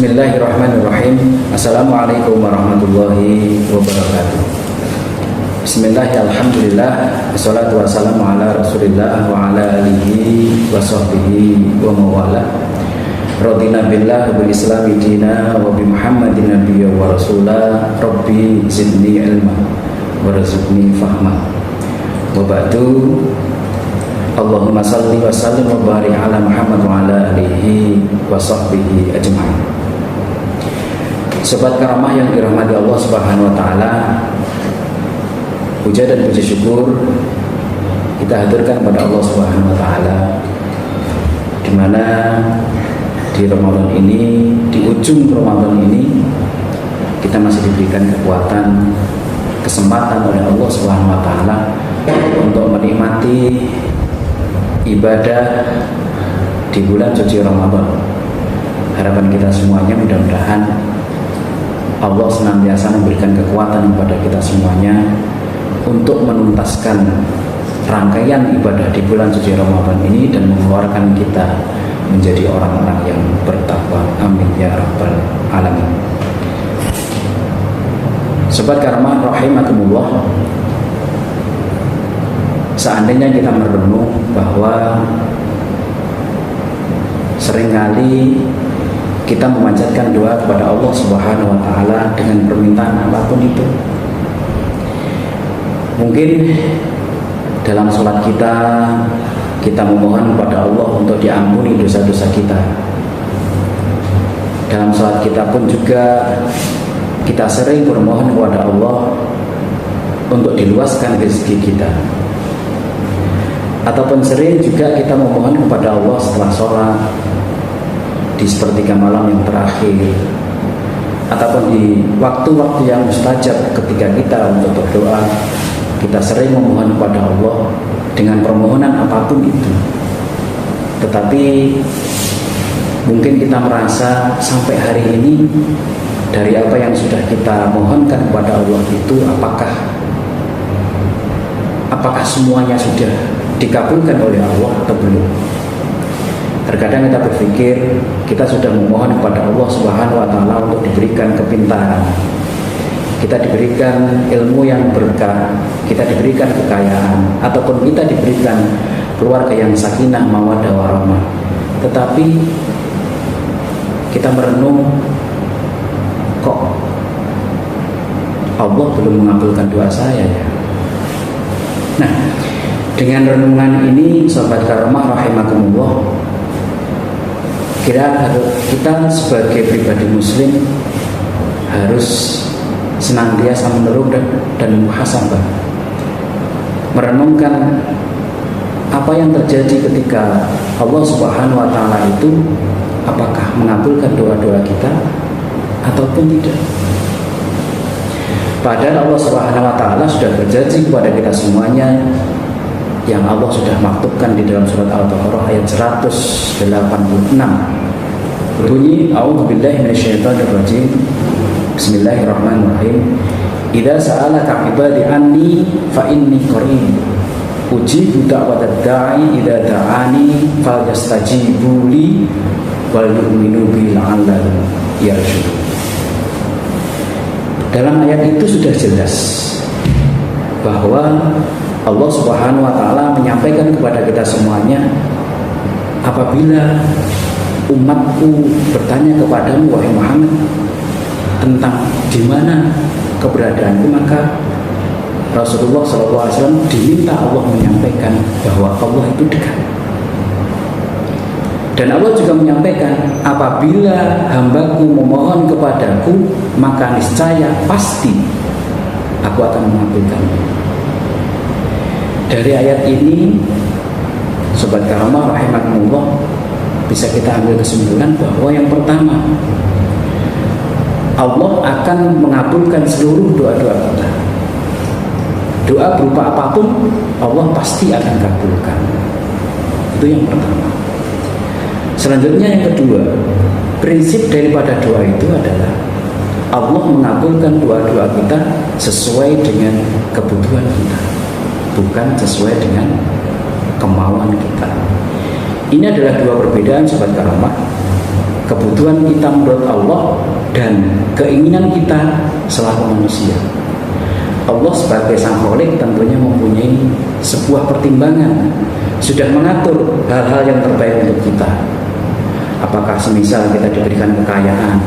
Bismillahirrahmanirrahim. Assalamualaikum warahmatullahi wabarakatuh. Bismillahirrahmanirrahim. Wassalatu wassalamu ala rasulillah wa ala alihi wa sahbihi wa mawala. Radina billah bil islami dina wa bi muhammadin nabiyya wa rasulah. Rabbi zidni ilma warzuqni fahma. Wa ba'du. Allahumma salli wa sallim wa barik ala Muhammad wa ala alihi wa sahbihi ajma'in. Sobat karamah yang dirahmati Allah Subhanahu wa taala, puja dan puji syukur kita haturkan pada Allah Subhanahu wa taala, di mana di Ramadan ini, di ujung Ramadan ini kita masih diberikan kekuatan, kesempatan oleh Allah Subhanahu wa taala untuk menikmati ibadah di bulan suci Ramadan. Harapan kita semuanya mudah-mudahan Allah senantiasa memberikan kekuatan kepada kita semuanya untuk menuntaskan rangkaian ibadah di bulan suci Ramadan ini dan mengeluarkan kita menjadi orang-orang yang bertakwa. Amin ya rabbal alamin. Sobat karamah rahimakumullah, seandainya kita merenung bahwa seringkali kita memanjatkan doa kepada Allah Subhanahu wa taala dengan permintaan apapun itu. Mungkin dalam sholat kita memohon kepada Allah untuk diampuni dosa-dosa kita. Dalam sholat kita pun juga kita sering bermohon kepada Allah untuk diluaskan rezeki kita. Ataupun sering juga kita memohon kepada Allah setelah sholat, di sepertiga malam yang terakhir, ataupun di waktu-waktu yang mustajab ketika kita untuk berdoa, kita sering memohon kepada Allah dengan permohonan apapun itu. Tetapi mungkin kita merasa sampai hari ini dari apa yang sudah kita mohonkan kepada Allah itu apakah semuanya sudah dikabulkan oleh Allah atau belum? Terkadang kita berpikir kita sudah memohon kepada Allah Subhanahu wa taala untuk diberikan kepintaran, kita diberikan ilmu yang berkah, kita diberikan kekayaan, ataupun kita diberikan keluarga yang sakinah mawaddah warahmah. Tetapi kita merenung, kok Allah belum mengabulkan doa saya ya? Nah, dengan renungan ini sobat karamah rahimakumullah, kita sebagai pribadi muslim harus senantiasa merenung dan muhasabah, merenungkan apa yang terjadi ketika Allah Subhanahu wa taala itu apakah mengabulkan doa-doa kita ataupun tidak. Padahal Allah Subhanahu wa taala sudah berjanji kepada kita semuanya, yang Allah sudah maktubkan di dalam surat Al-Baqarah ayat 186. Berbunyi, A'udzubillahi minasyaitonirrajim. Bismillahirrahmanirrahim. Idza sa'alaka 'ibadi anni fa inni qarib. Ujibu da'watad da'i idza da'ani falyastajibu li wal yu'minu bi la'allahum yarshudun. Dalam ayat itu sudah jelas bahwa Allah Subhanahu wa taala menyampaikan kepada kita semuanya, apabila umatku bertanya kepadamu wahai Muhammad tentang di mana keberadaanku, maka Rasulullah SAW diminta Allah menyampaikan bahwa Allah itu dekat. Dan Allah juga menyampaikan, apabila hambaku memohon kepadaku, maka niscaya pasti aku akan mengabulkannya. Dari ayat ini, sobat karamah rahimakumullah, bisa kita ambil kesimpulan bahwa yang pertama, Allah akan mengabulkan seluruh doa-doa kita. Doa berupa apapun Allah pasti akan kabulkan. Itu yang pertama. Selanjutnya yang kedua, prinsip daripada doa itu adalah Allah mengabulkan doa-doa kita sesuai dengan kebutuhan kita, bukan sesuai dengan kemauan kita. Ini adalah dua perbedaan sobat karamah kebutuhan kita menurut Allah dan keinginan kita selaku manusia. Allah sebagai Sang Khalik tentunya mempunyai sebuah pertimbangan, sudah mengatur hal-hal yang terbaik untuk kita. Apakah semisal kita diberikan kekayaan,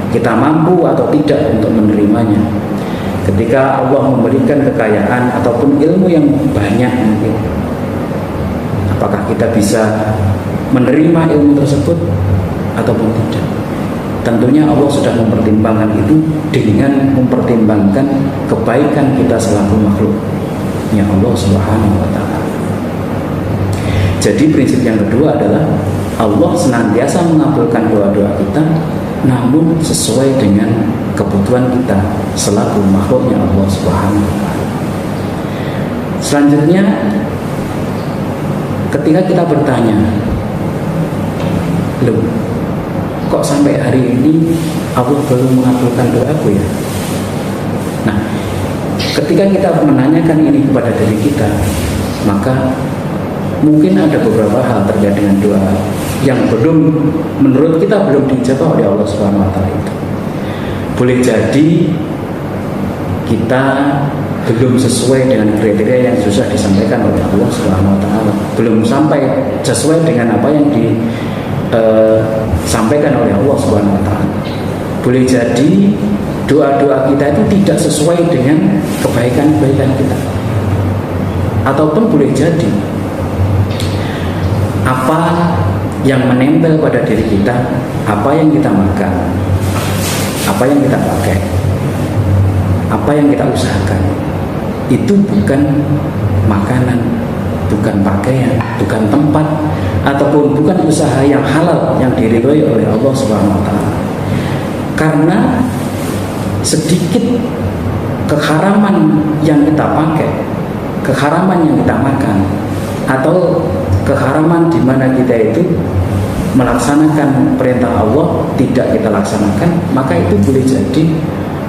kita mampu atau tidak untuk menerimanya. Ketika Allah memberikan kekayaan ataupun ilmu yang banyak mungkin, apakah kita bisa menerima ilmu tersebut ataupun tidak? Tentunya Allah sudah mempertimbangkan itu dengan mempertimbangkan kebaikan kita selaku makhluknya Allah Subhanahu wa Ta'ala. Jadi prinsip yang kedua adalah Allah senantiasa mengabulkan doa-doa kita, namun sesuai dengan kebutuhan kita selaku makhluknya Allah Subhanahu wa Ta'ala. Selanjutnya, ketika kita bertanya, loh, kok sampai hari ini Allah belum mengabulkan doaku ya? Nah, ketika kita menanyakan ini kepada diri kita, maka mungkin ada beberapa hal terkait dengan doa yang belum, menurut kita belum dijawab oleh Allah Subhanahu wa Ta'ala itu. Boleh jadi kita belum sesuai dengan kriteria yang susah disampaikan oleh Allah Subhanahu wa Ta'ala, belum sampai sesuai dengan apa yang disampaikan oleh Allah Subhanahu wa Ta'ala. Boleh jadi doa-doa kita itu tidak sesuai dengan kebaikan-kebaikan kita, ataupun boleh jadi apa yang menempel pada diri kita, apa yang kita makan, apa yang kita pakai, apa yang kita usahakan, itu bukan makanan, bukan pakaian, bukan tempat, ataupun bukan usaha yang halal yang diridhoi oleh Allah Subhanahu wa Ta'ala. Karena sedikit keharaman yang kita pakai, keharaman yang kita makan, atau keharaman di mana kita itu melaksanakan perintah Allah tidak kita laksanakan, maka itu boleh jadi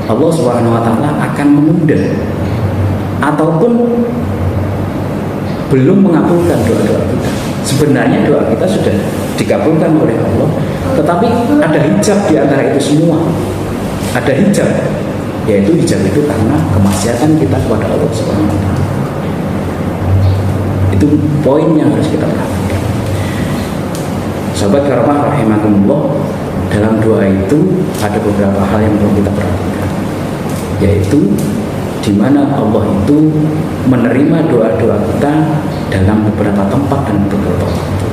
Allah Subhanahu wa Ta'ala akan menunda ataupun belum mengabulkan doa-doa kita. Sebenarnya doa kita sudah dikabulkan oleh Allah, tetapi ada hijab di antara itu semua. Ada hijab, yaitu hijab itu karena kemaksiatan kita kepada Allah Subhanahu wa Ta'ala. Itu poin yang harus kita perhatikan. Sahabat karamah rahimakumullah, dalam doa itu ada beberapa hal yang perlu kita perhatikan, yaitu di mana Allah itu menerima doa-doa kita dalam beberapa tempat dan beberapa waktu.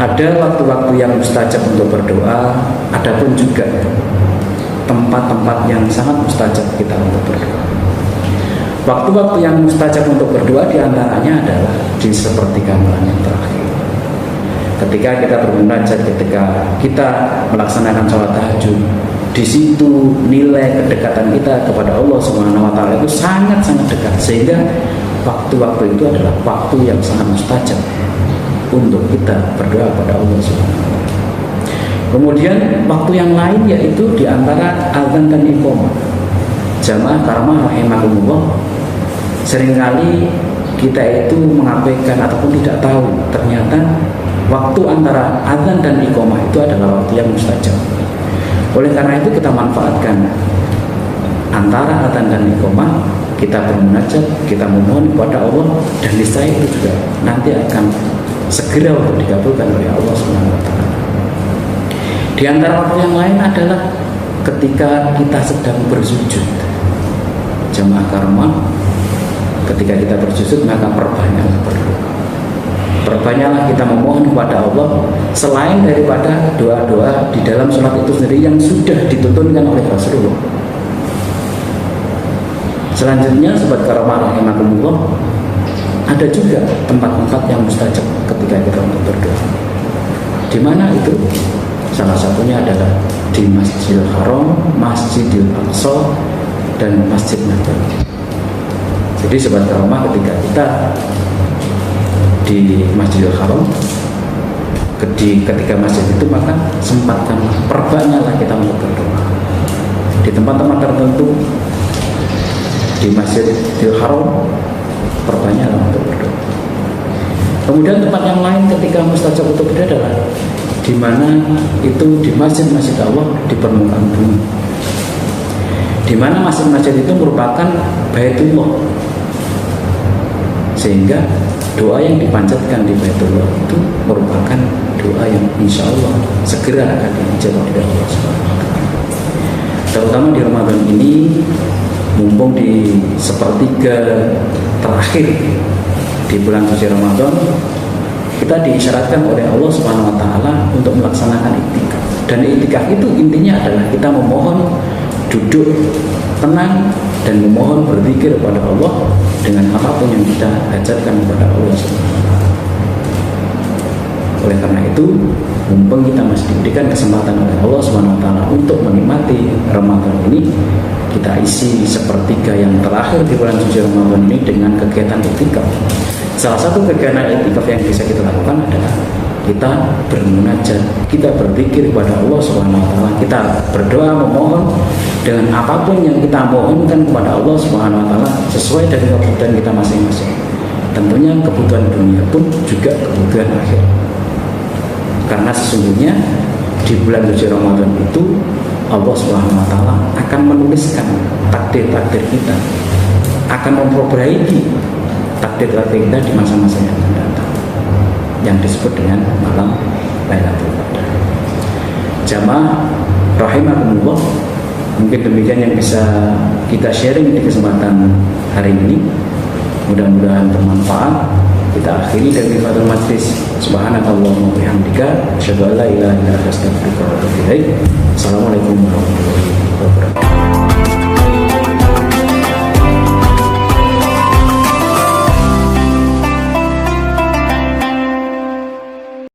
Ada waktu-waktu yang mustajab untuk berdoa, ada pun juga tempat-tempat yang sangat mustajab kita untuk berdoa. Waktu-waktu yang mustajab untuk berdoa diantaranya adalah di sepertiga malam yang terakhir. Ketika kita bermunajat, ketika kita melaksanakan sholat tahajud, di situ nilai kedekatan kita kepada Allah Subhanahu wa Ta'ala itu sangat-sangat dekat, sehingga waktu-waktu itu adalah waktu yang sangat mustajab untuk kita berdoa kepada Allah Subhanahu wa Ta'ala. Kemudian waktu yang lain yaitu di antara azan dan iqamah. Jamaah karamah rahimakumullah, seringkali kita itu mengabaikan ataupun tidak tahu ternyata waktu antara azan dan iqamah itu adalah waktu yang mustajab. Oleh karena itu kita manfaatkan antara azan dan iqamah, kita bermunajat, kita memohon kepada Allah, dan niscaya itu juga nanti akan segera untuk dikabulkan oleh Allah Subhanahu wa Ta'ala. Di antara waktu yang lain adalah ketika kita sedang bersujud. Jamaah karamah, ketika kita bersujud maka perbanyaklah berdoa. Perbanyaklah kita memohon kepada Allah selain daripada doa-doa di dalam sholat itu sendiri yang sudah dituntunkan oleh Rasulullah. Selanjutnya, sobat karamah rahimakumullah, ada juga tempat-tempat yang mustajab ketika kita untuk berdoa. Di mana itu? Salah satunya adalah di Masjidil Haram, Masjidil Aqsa, dan Masjid Nabawi. Jadi sobat karamah, ketika kita di Masjidil Haram, ketika masjid itu, maka sempatkanlah, perbanyaklah kita untuk berdoa. Di tempat-tempat tertentu di Masjidil Haram, perbanyaklah untuk berdoa. Kemudian tempat yang lain ketika mustajab untuk berdoa adalah di di mana itu di masjid-masjid Allah di permukaan bumi, di mana masjid-masjid itu merupakan Baitullah, sehingga doa yang dipanjatkan di Baitullah itu merupakan doa yang insya Allah segera akan dijawab oleh Allah Subhanahu wa Ta'ala. Terutama di Ramadan ini, mumpung di sepertiga terakhir di bulan suci Ramadan, kita diisyaratkan oleh Allah Subhanahu wa Ta'ala untuk melaksanakan iktikaf. Dan iktikaf itu intinya adalah kita memohon duduk tenang dan memohon berzikir kepada Allah dengan apapun yang kita hajatkan kepada Allah Subhanahu wa Ta'ala. Oleh karena itu, mumpung kita masih diberikan kesempatan oleh Allah Subhanahu wa Ta'ala untuk menikmati Ramadan ini, kita isi sepertiga yang terakhir di bulan suci Ramadan ini dengan kegiatan iktikaf. Salah satu kegiatan iktikaf yang bisa kita lakukan adalah kita bermunajat, kita berzikir kepada Allah Subhanahu wa Ta'ala, kita berdoa memohon dengan apapun yang kita mohonkan kepada Allah Subhanahu wa Ta'ala sesuai dengan kebutuhan kita masing-masing. Tentunya kebutuhan dunia pun juga kebutuhan akhir. Karena sesungguhnya di bulan suci Ramadan itu Allah Subhanahu wa Ta'ala akan menuliskan takdir-takdir kita, akan memperbaiki takdir-takdir kita di masa-masa yang akan datang, yang disebut dengan malam Lailatul Qadar. Jamaah rahimakumullah, mungkin demikian yang bisa kita sharing di kesempatan hari ini. Mudah-mudahan bermanfaat. Kita akhiri dari Fathul Majlis. Subhanakallahumma bihamdika asyhadu an la ilaha illa anta astaghfiruka wa atubu ilaik. Assalamualaikum warahmatullahi wabarakatuh.